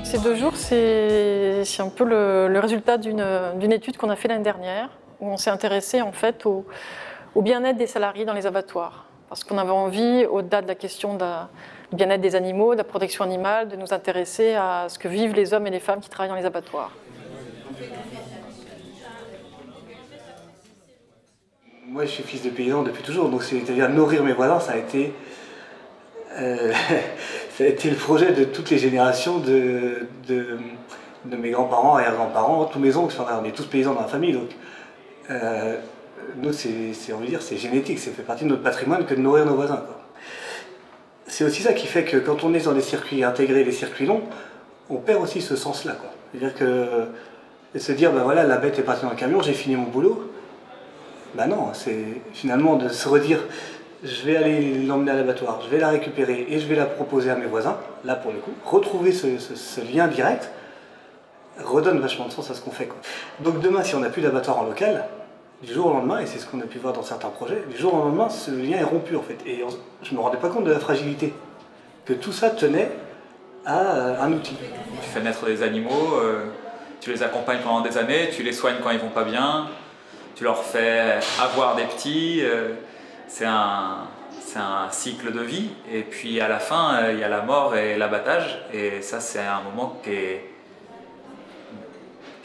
Ces 2 jours, c'est un peu le résultat d'une étude qu'on a fait l'année dernière, où on s'est intéressé en fait au bien-être des salariés dans les abattoirs. Parce qu'on avait envie, au-delà de la question du bien-être des animaux, de la protection animale, de nous intéresser à ce que vivent les hommes et les femmes qui travaillent dans les abattoirs. Moi, je suis fils de paysan depuis toujours, donc c'est-à-dire nourrir mes voisins, ça a été le projet de toutes les générations de mes grands-parents, arrière-grands-parents, tous mes oncles, on est tous paysans dans la famille, donc nous, on veut dire, c'est génétique, ça fait partie de notre patrimoine que de nourrir nos voisins, quoi. C'est aussi ça qui fait que quand on est dans les circuits intégrés, les circuits longs, on perd aussi ce sens-là, quoi. C'est-à-dire que se dire, ben voilà, la bête est partie dans le camion, j'ai fini mon boulot. Ben non, c'est finalement de se redire, je vais aller l'emmener à l'abattoir, je vais la récupérer et je vais la proposer à mes voisins, là pour le coup. Retrouver ce lien direct redonne vachement de sens à ce qu'on fait, quoi. Donc demain, si on n'a plus d'abattoir en local, du jour au lendemain, et c'est ce qu'on a pu voir dans certains projets, du jour au lendemain, ce lien est rompu en fait. Et je ne me rendais pas compte de la fragilité, que tout ça tenait à un outil. Tu fais naître des animaux, tu les accompagnes pendant des années, tu les soignes quand ils vont pas bien, tu leur fais avoir des petits, c'est un cycle de vie. Et puis à la fin, il y a la mort et l'abattage, et ça c'est un moment qui est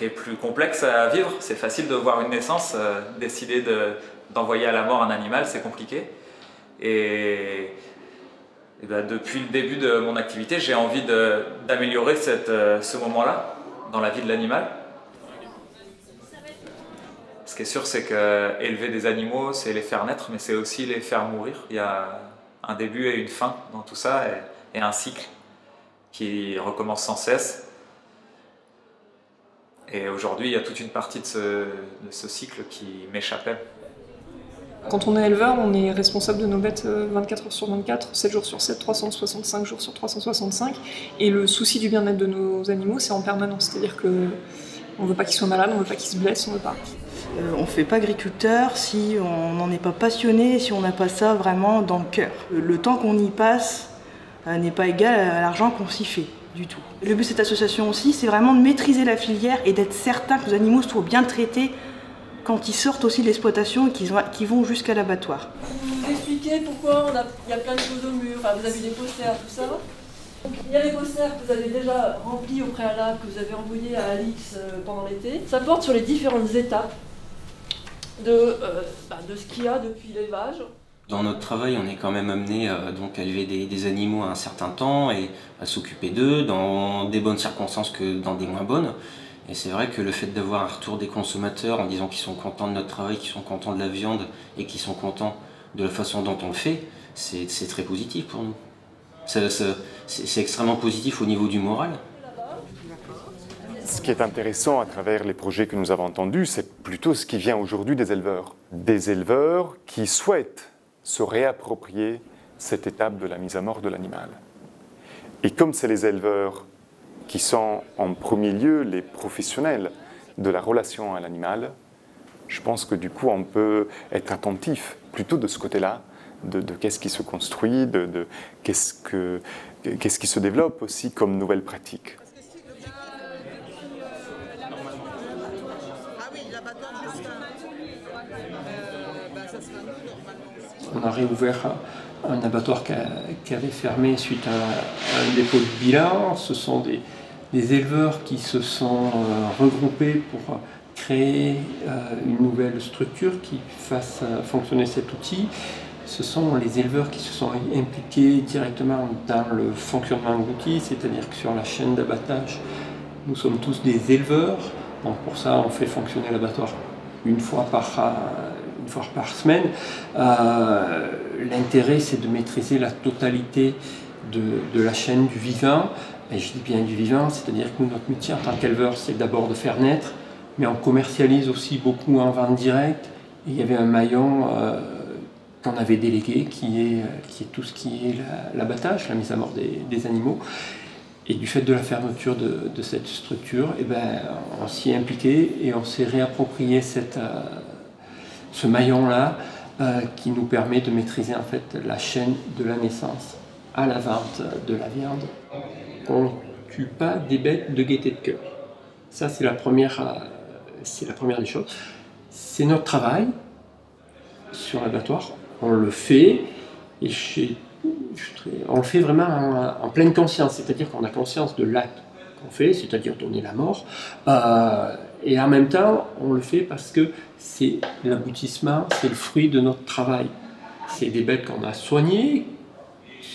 plus complexe à vivre. C'est facile de voir une naissance, décider d'envoyer à la mort un animal, c'est compliqué. Et ben, depuis le début de mon activité, j'ai envie d'améliorer ce moment-là dans la vie de l'animal. Ce qui est sûr, c'est qu'élever des animaux, c'est les faire naître, mais c'est aussi les faire mourir. Il y a un début et une fin dans tout ça, et un cycle qui recommence sans cesse. Et aujourd'hui, il y a toute une partie de ce cycle qui m'échappait. Quand on est éleveur, on est responsable de nos bêtes 24 heures sur 24, 7 jours sur 7, 365 jours sur 365. Et le souci du bien-être de nos animaux, c'est en permanence. C'est-à-dire qu'on ne veut pas qu'ils soient malades, on ne veut pas qu'ils se blessent, on ne veut pas. On ne fait pas agriculteur si on n'en est pas passionné, si on n'a pas ça vraiment dans le cœur. Le temps qu'on y passe n'est pas égal à l'argent qu'on s'y fait. Du tout. Le but de cette association aussi, c'est vraiment de maîtriser la filière et d'être certain que les animaux soient bien traités quand ils sortent aussi de l'exploitation et qu'ils vont jusqu'à l'abattoir. Vous expliquez pourquoi il y a plein de choses au mur, enfin, vous avez des posters, tout ça. Donc, il y a les posters que vous avez déjà remplis au préalable, que vous avez envoyés à Alix pendant l'été. Ça porte sur les différentes étapes de ce qu'il y a depuis l'élevage. Dans notre travail, on est quand même amené donc à élever des animaux à un certain temps et à s'occuper d'eux dans des bonnes circonstances que dans des moins bonnes. Et c'est vrai que le fait d'avoir un retour des consommateurs en disant qu'ils sont contents de notre travail, qu'ils sont contents de la viande et qu'ils sont contents de la façon dont on le fait, c'est très positif pour nous. C'est extrêmement positif au niveau du moral. Ce qui est intéressant à travers les projets que nous avons entendus, c'est plutôt ce qui vient aujourd'hui des éleveurs. Des éleveurs qui souhaitent se réapproprier cette étape de la mise à mort de l'animal. Et comme c'est les éleveurs qui sont en premier lieu les professionnels de la relation à l'animal, je pense que du coup on peut être attentif plutôt de ce côté-là, de qu'est-ce qui se construit, de qu'est-ce qui se développe aussi comme nouvelles pratiques. On a réouvert un abattoir qui avait fermé suite à un dépôt de bilan. Ce sont des éleveurs qui se sont regroupés pour créer une nouvelle structure qui fasse fonctionner cet outil. Ce sont les éleveurs qui se sont impliqués directement dans le fonctionnement de l'outil, c'est-à-dire que sur la chaîne d'abattage, nous sommes tous des éleveurs. Donc pour ça, on fait fonctionner l'abattoir une fois par semaine. L'intérêt, c'est de maîtriser la totalité de la chaîne du vivant. Et je dis bien du vivant, c'est-à-dire que notre métier en tant qu'éleveur, c'est d'abord de faire naître, mais on commercialise aussi beaucoup en vente directe. Et il y avait un maillon qu'on avait délégué qui est tout ce qui est l'abattage, la mise à mort des animaux. Et du fait de la fermeture de cette structure, eh ben, on s'y est impliqué et on s'est réapproprié ce maillon-là qui nous permet de maîtriser en fait la chaîne de la naissance à la vente de la viande. On ne tue pas des bêtes de gaieté de cœur. Ça, c'est la première des choses. C'est notre travail sur l'abattoir. On le fait, et on le fait vraiment en pleine conscience, c'est-à-dire qu'on a conscience de l'acte qu'on fait, c'est-à-dire donner la mort, et en même temps, on le fait parce que c'est l'aboutissement, c'est le fruit de notre travail. C'est des bêtes qu'on a soignées,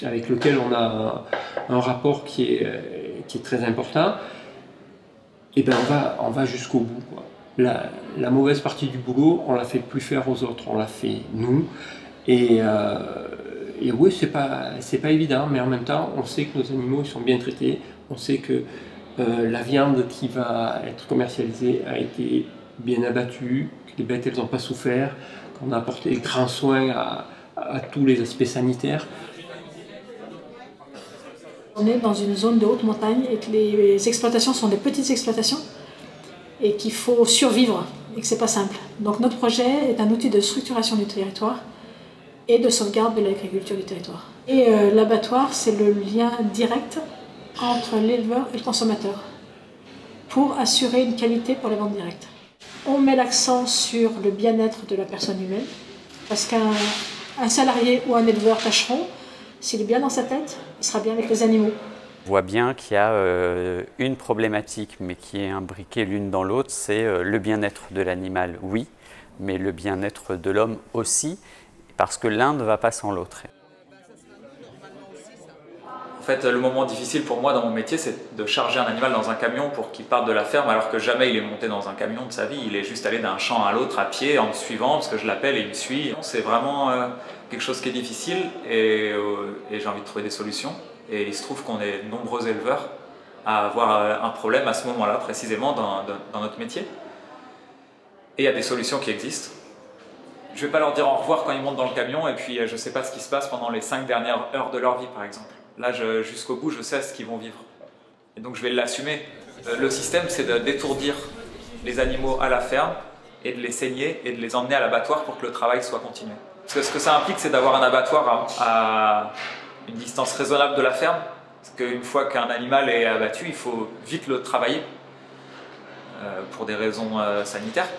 avec lesquelles on a un rapport qui est très important, et bien on va jusqu'au bout, quoi. La mauvaise partie du boulot, on la fait plus faire aux autres, on la fait nous, et oui, c'est pas évident, mais en même temps, on sait que nos animaux ils sont bien traités, on sait que la viande qui va être commercialisée a été bien abattue, que les bêtes elles n'ont pas souffert, qu'on a apporté grand soin à tous les aspects sanitaires. On est dans une zone de haute montagne et que les exploitations sont des petites exploitations et qu'il faut survivre et que c'est pas simple. Donc notre projet est un outil de structuration du territoire et de sauvegarde de l'agriculture du territoire. Et l'abattoir, c'est le lien direct entre l'éleveur et le consommateur pour assurer une qualité pour la vente directe. On met l'accent sur le bien-être de la personne humaine parce qu'un salarié ou un éleveur tâcheron, s'il est bien dans sa tête, il sera bien avec les animaux. On voit bien qu'il y a une problématique, mais qui est imbriquée l'une dans l'autre, c'est le bien-être de l'animal, oui, mais le bien-être de l'homme aussi, parce que l'un ne va pas sans l'autre. En fait, le moment difficile pour moi dans mon métier, c'est de charger un animal dans un camion pour qu'il parte de la ferme, alors que jamais il est monté dans un camion de sa vie. Il est juste allé d'un champ à l'autre à pied en me suivant, parce que je l'appelle et il me suit. C'est vraiment quelque chose qui est difficile et j'ai envie de trouver des solutions. Et il se trouve qu'on est nombreux éleveurs à avoir un problème à ce moment-là, précisément dans notre métier. Et il y a des solutions qui existent. Je ne vais pas leur dire au revoir quand ils montent dans le camion et puis je ne sais pas ce qui se passe pendant les 5 dernières heures de leur vie, par exemple. Là, jusqu'au bout, je sais ce qu'ils vont vivre. Et donc, je vais l'assumer. Le système, c'est de d'étourdir les animaux à la ferme et de les saigner et de les emmener à l'abattoir pour que le travail soit continué. Parce que ce que ça implique, c'est d'avoir un abattoir à une distance raisonnable de la ferme. Parce qu'une fois qu'un animal est abattu, il faut vite le travailler pour des raisons sanitaires.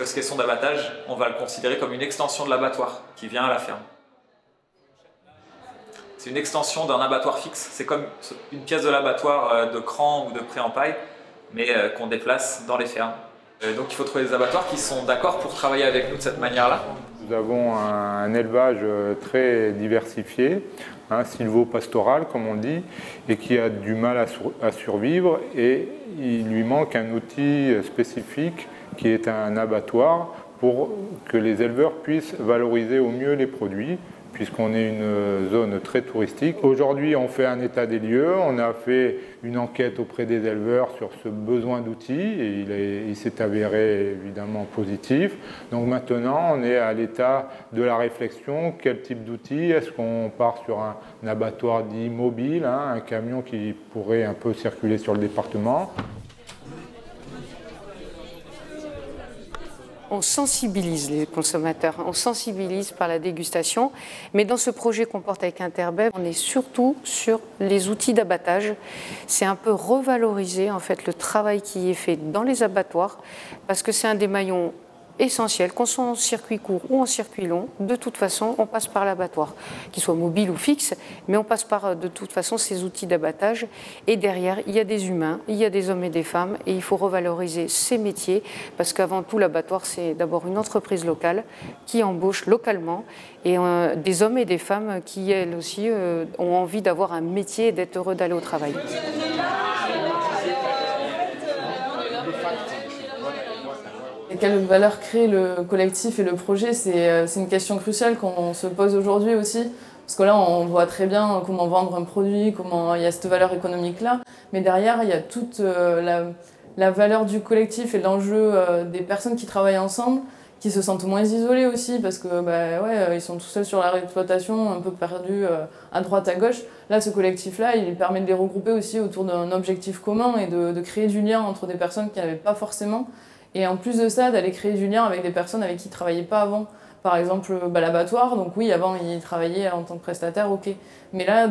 Ce caisson d'abattage, on va le considérer comme une extension de l'abattoir qui vient à la ferme. C'est une extension d'un abattoir fixe. C'est comme une pièce de l'abattoir de cran ou de pré-en-paille, mais qu'on déplace dans les fermes. Donc il faut trouver des abattoirs qui sont d'accord pour travailler avec nous de cette manière-là. Nous avons un élevage très diversifié, sylvo-pastoral comme on dit, et qui a du mal à survivre, et il lui manque un outil spécifique qui est un abattoir pour que les éleveurs puissent valoriser au mieux les produits, puisqu'on est une zone très touristique. Aujourd'hui, on fait un état des lieux, on a fait une enquête auprès des éleveurs sur ce besoin d'outils, et il s'est avéré évidemment positif. Donc maintenant, on est à l'état de la réflexion, quel type d'outils, est-ce qu'on part sur un abattoir dit mobile, un camion qui pourrait un peu circuler sur le département. On sensibilise les consommateurs, on sensibilise par la dégustation, mais dans ce projet qu'on porte avec Interbev, on est surtout sur les outils d'abattage. C'est un peu revaloriser en fait le travail qui est fait dans les abattoirs, parce que c'est un des maillons essentiels, qu'on soit en circuit court ou en circuit long, de toute façon on passe par l'abattoir, qu'il soit mobile ou fixe, mais on passe par de toute façon ces outils d'abattage, et derrière il y a des humains, il y a des hommes et des femmes, et il faut revaloriser ces métiers, parce qu'avant tout l'abattoir c'est d'abord une entreprise locale qui embauche localement, et des hommes et des femmes qui elles aussi ont envie d'avoir un métier et d'être heureux d'aller au travail. Quelle valeur crée le collectif et le projet, c'est une question cruciale qu'on se pose aujourd'hui aussi. Parce que là, on voit très bien comment vendre un produit, comment il y a cette valeur économique-là. Mais derrière, il y a toute la valeur du collectif et l'enjeu des personnes qui travaillent ensemble, qui se sentent moins isolées aussi, parce que ils sont tout seuls sur leur exploitation, un peu perdus à droite, à gauche. Là, ce collectif-là, il permet de les regrouper aussi autour d'un objectif commun et de créer du lien entre des personnes qui n'avaient pas forcément. Et en plus de ça, d'aller créer du lien avec des personnes avec qui ils ne travaillaient pas avant. Par exemple, l'abattoir, donc oui, avant il travaillait en tant que prestataire, ok. Mais là,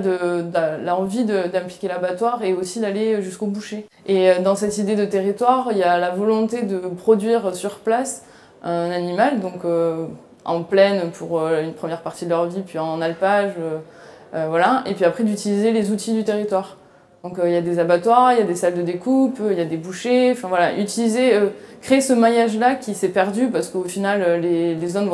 l'envie d'impliquer l'abattoir et aussi d'aller jusqu'au boucher. Et dans cette idée de territoire, il y a la volonté de produire sur place un animal, donc en plaine pour une première partie de leur vie, puis en alpage, voilà. Et puis après d'utiliser les outils du territoire. Donc il y a des abattoirs, il y a des salles de découpe, il y a des bouchers, enfin voilà, créer ce maillage-là qui s'est perdu parce qu'au final les zones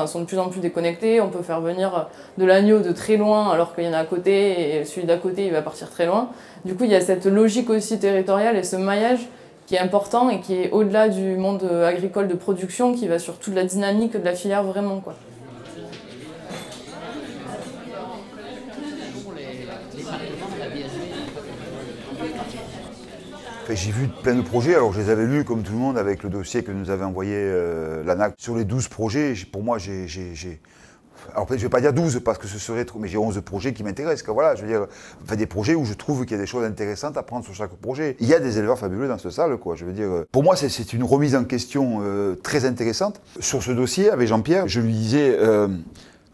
sont de plus en plus déconnectées, on peut faire venir de l'agneau de très loin alors qu'il y en a à côté et celui d'à côté il va partir très loin. Du coup il y a cette logique aussi territoriale et ce maillage qui est important et qui est au-delà du monde agricole de production qui va sur toute la dynamique de la filière vraiment, quoi. J'ai vu plein de projets, alors je les avais lus comme tout le monde avec le dossier que nous avait envoyé l'ANAC. Sur les 12 projets, pour moi, alors je ne vais pas dire 12 parce que ce serait trop, mais j'ai 11 projets qui m'intéressent. Voilà, je veux dire, des projets où je trouve qu'il y a des choses intéressantes à prendre sur chaque projet. Il y a des éleveurs fabuleux dans cette salle, quoi. Je veux dire, pour moi, c'est une remise en question très intéressante. Sur ce dossier, avec Jean-Pierre, je lui disais,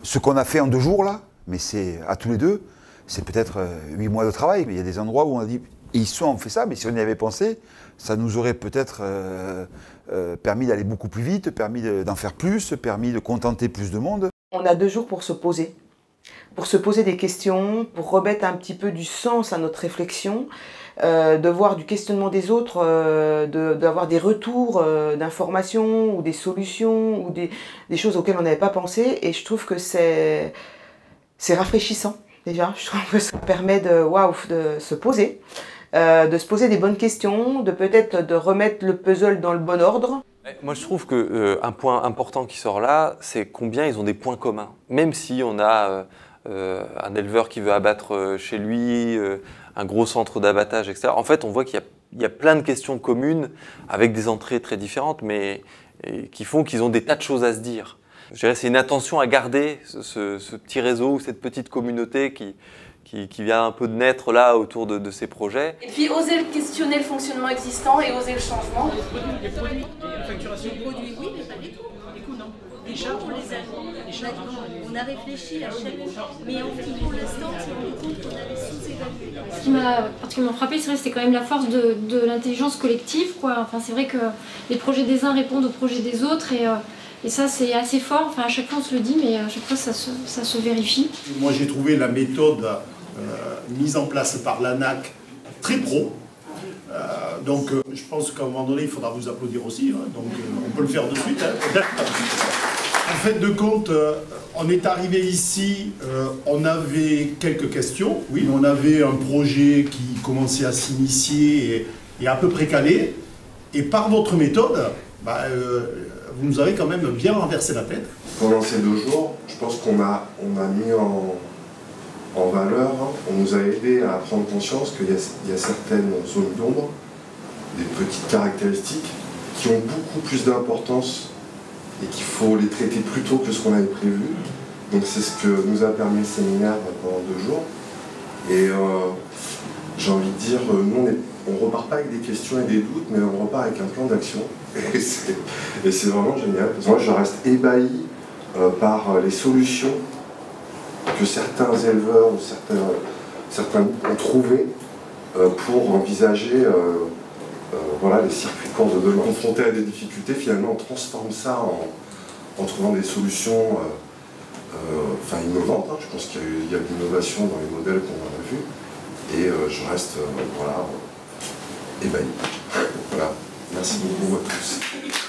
ce qu'on a fait en 2 jours là, mais c'est à tous les deux, c'est peut-être 8 mois de travail. Mais il y a des endroits où on a dit, ils ont fait ça, mais si on y avait pensé, ça nous aurait peut-être permis d'aller beaucoup plus vite, permis d'en faire plus, permis de contenter plus de monde. On a 2 jours pour se poser des questions, pour remettre un petit peu du sens à notre réflexion, de voir du questionnement des autres, d'avoir des retours d'informations ou des solutions ou des choses auxquelles on n'avait pas pensé. Et je trouve que c'est rafraîchissant déjà. Je trouve que ça permet de se poser. De se poser des bonnes questions, peut-être de remettre le puzzle dans le bon ordre. Moi je trouve qu'un point important qui sort là, c'est combien ils ont des points communs. Même si on a un éleveur qui veut abattre chez lui, un gros centre d'abattage, etc. En fait on voit qu'il y a plein de questions communes avec des entrées très différentes, mais qui font qu'ils ont des tas de choses à se dire. Je dirais c'est une attention à garder ce petit réseau ou cette petite communauté qui vient un peu de naître là autour de ces projets. Et puis oser questionner le fonctionnement existant et oser le changement. Les produits, la facturation de produits, oui, mais pas les coûts. Les coûts, non. Déjà, on les a. On a réfléchi à chaque coup, mais pour l'instant, on s'est rendu compte qu'on avait sous-évalué. Ce qui m'a particulièrement frappé, c'est vrai, c'était quand même la force de l'intelligence collective, quoi. Enfin, c'est vrai que les projets des uns répondent aux projets des autres et ça, c'est assez fort. Enfin, à chaque fois, on se le dit, mais à chaque fois, ça se vérifie. Moi, j'ai trouvé la méthode mise en place par l'ANAC très pro. Donc, je pense qu'à un moment donné, il faudra vous applaudir aussi. Hein, donc, on peut le faire de suite. Hein. En fait de compte, on est arrivé ici, on avait quelques questions. Oui, on avait un projet qui commençait à s'initier et à peu près calé. Et par votre méthode, vous nous avez quand même bien renversé la tête. Pendant ces 2 jours, je pense qu'on a mis en valeur, on nous a aidé à prendre conscience qu'il y a certaines zones d'ombre, des petites caractéristiques qui ont beaucoup plus d'importance et qu'il faut les traiter plus tôt que ce qu'on avait prévu. Donc c'est ce que nous a permis le séminaire pendant 2 jours. Et j'ai envie de dire, nous on ne repart pas avec des questions et des doutes, mais on repart avec un plan d'action. Et c'est vraiment génial. Parce que moi je reste ébahi par les solutions que certains éleveurs ou certains ont trouvé pour envisager les circuits courts de demain. Confrontés à des difficultés, finalement, on transforme ça en trouvant des solutions innovantes. Hein. Je pense qu'il y a de l'innovation dans les modèles qu'on a vus. Et je reste ébahi. Voilà. Merci beaucoup à tous.